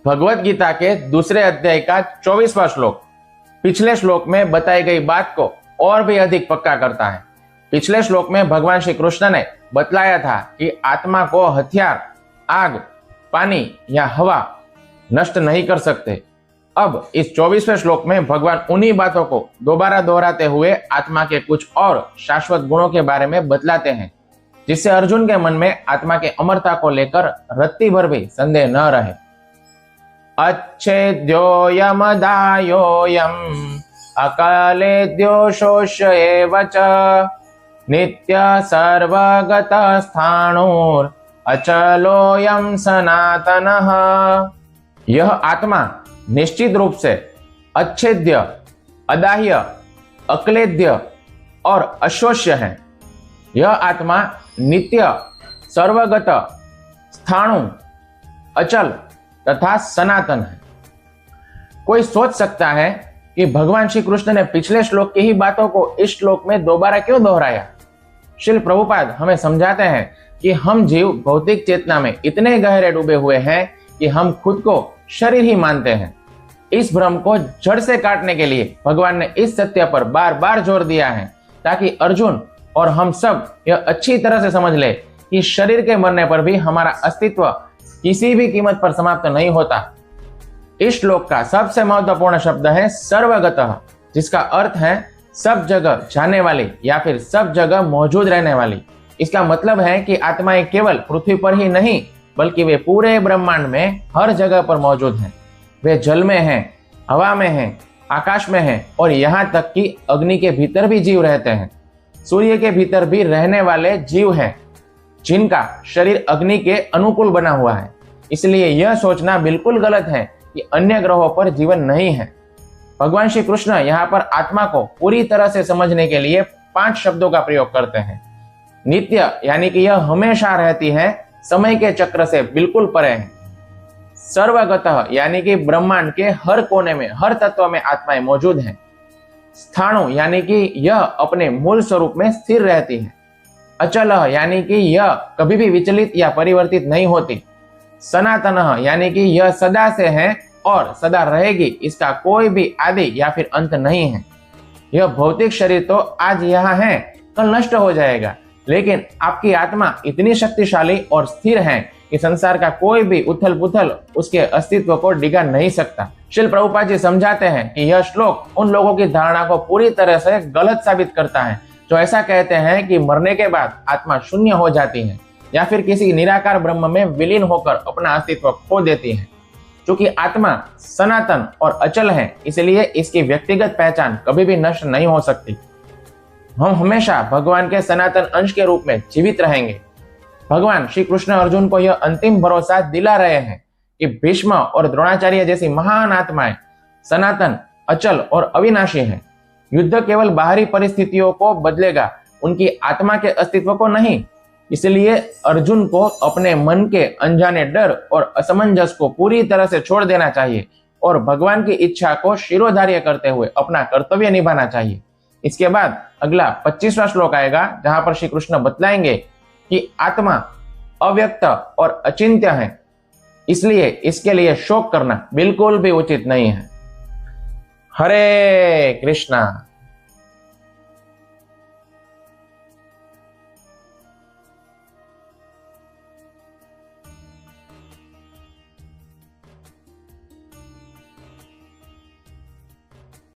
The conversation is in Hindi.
भगवत गीता के दूसरे अध्याय का 24वां श्लोक पिछले श्लोक में बताई गई बात को और भी अधिक पक्का करता है। पिछले श्लोक में भगवान श्री कृष्ण ने बतलाया था कि आत्मा को हथियार, आग, पानी या हवा नष्ट नहीं कर सकते। अब इस 24वें श्लोक में भगवान उन्हीं बातों को दोबारा दोहराते हुए आत्मा के कुछ और शाश्वत गुणों के बारे में बतलाते हैं, जिससे अर्जुन के मन में आत्मा के अमरता को लेकर रत्ती भर भी संदेह न रहे। अच्छेद्योयमदायोयम् अकालेद्यो शोष्य एव च नित्य सर्वगत स्थाणुर अचलोयम सनातनः। यह आत्मा निश्चित रूप से अच्छेद्य, अदाह्य, अक्लेद्य और अशोष्य है। यह आत्मा नित्य, सर्वगत, स्थाणु, अचल तथा सनातन है। कोई सोच सकता है कि भगवान श्री कृष्ण ने पिछले श्लोक की ही बातों को इस श्लोक में दोबारा क्यों दोहराया। श्रील प्रभुपाद हमें समझाते हैं कि हम जीव भौतिक चेतना में इतने गहरे डूबे हुए हैं कि हम खुद को शरीर ही मानते हैं। इस भ्रम को जड़ से काटने के लिए भगवान ने इस सत्य पर बार बार जोर दिया है, ताकि अर्जुन और हम सब यह अच्छी तरह से समझ ले कि शरीर के मरने पर भी हमारा अस्तित्व किसी भी कीमत पर समाप्त नहीं होता। इस श्लोक का सबसे महत्वपूर्ण शब्द है सर्वगतः, जिसका अर्थ है सब जगह जाने वाली या फिर सब जगह मौजूद रहने वाली। इसका मतलब है कि आत्माएं केवल पृथ्वी पर ही नहीं, बल्कि वे पूरे ब्रह्मांड में हर जगह पर मौजूद हैं। वे जल में हैं, हवा में हैं, आकाश में हैं और यहाँ तक कि अग्नि के भीतर भी जीव रहते हैं। सूर्य के भीतर भी रहने वाले जीव हैं, जिनका शरीर अग्नि के अनुकूल बना हुआ है। इसलिए यह सोचना बिल्कुल गलत है कि अन्य ग्रहों पर जीवन नहीं है। भगवान श्री कृष्ण यहाँ पर आत्मा को पूरी तरह से समझने के लिए 5 शब्दों का प्रयोग करते हैं। नित्य यानी कि यह हमेशा रहती है, समय के चक्र से बिल्कुल परे है। सर्वगतः यानी कि ब्रह्मांड के हर कोने में, हर तत्व में आत्माएं मौजूद हैं। स्थाणु यानी कि यह अपने मूल स्वरूप में स्थिर रहती है। अचल यानी कि यह कभी भी विचलित या परिवर्तित नहीं होती। सनातन यानी कि यह सदा से है और सदा रहेगी, इसका कोई भी आदि या फिर अंत नहीं है। यह भौतिक शरीर तो आज यहाँ है, कल नष्ट हो जाएगा, लेकिन आपकी आत्मा इतनी शक्तिशाली और स्थिर है कि संसार का कोई भी उथल पुथल उसके अस्तित्व को डिगा नहीं सकता। श्रील प्रभुपाद जी समझाते हैं कि यह श्लोक उन लोगों की धारणा को पूरी तरह से गलत साबित करता है जो ऐसा कहते हैं कि मरने के बाद आत्मा शून्य हो जाती है या फिर किसी निराकार ब्रह्म में विलीन होकर अपना अस्तित्व खो देती है। क्योंकि आत्मा सनातन और अचल है, इसलिए इसकी व्यक्तिगत पहचान कभी भी नष्ट नहीं हो सकती। हम हमेशा भगवान के सनातन अंश के रूप में जीवित रहेंगे। भगवान श्री कृष्ण अर्जुन को यह अंतिम भरोसा दिला रहे हैं कि भीष्म और द्रोणाचार्य जैसी महान आत्माएं सनातन, अचल और अविनाशी हैं। युद्ध केवल बाहरी परिस्थितियों को बदलेगा, उनकी आत्मा के अस्तित्व को नहीं। इसलिए अर्जुन को अपने मन के अनजाने डर और असमंजस को पूरी तरह से छोड़ देना चाहिए और भगवान की इच्छा को शिरोधार्य करते हुए अपना कर्तव्य निभाना चाहिए। इसके बाद अगला 25वां श्लोक आएगा, जहां पर श्री कृष्ण बतलाएंगे कि आत्मा अव्यक्त और अचिंत्य है, इसलिए इसके लिए शोक करना बिल्कुल भी उचित नहीं है। हरे कृष्णा।